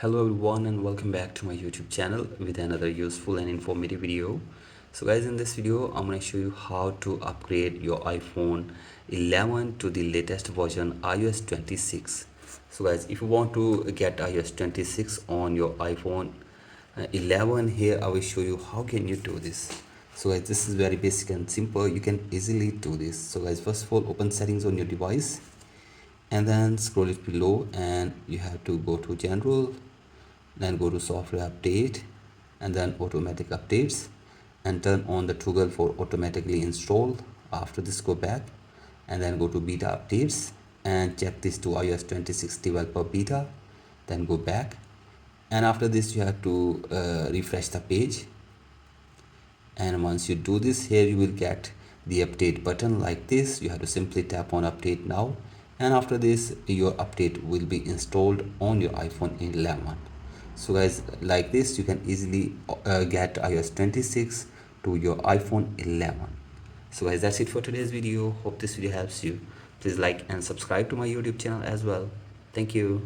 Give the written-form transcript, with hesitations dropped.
Hello everyone and welcome back to my YouTube channel with another useful and informative video. So guys, in this video I'm going to show you how to upgrade your iPhone 11 to the latest version iOS 26. So guys, if you want to get iOS 26 on your iPhone 11, here I will show you how can you do this. So guys, this is very basic and simple. You can easily do this. So guys, first of all, open settings on your device and then scroll it below and you have to go to general, then go to software update and then automatic updates and turn on the toggle for automatically install. After this, go back and then go to beta updates and check this to iOS 26 developer beta, then go back, and after this you have to refresh the page. And once you do this, here you will get the update button like this. You have to simply tap on update now, and after this your update will be installed on your iPhone 11. So guys, like this you can easily get iOS 26 to your iPhone 11. So guys, that's it for today's video. Hope this video helps you. Please like and subscribe to my YouTube channel as well. Thank you.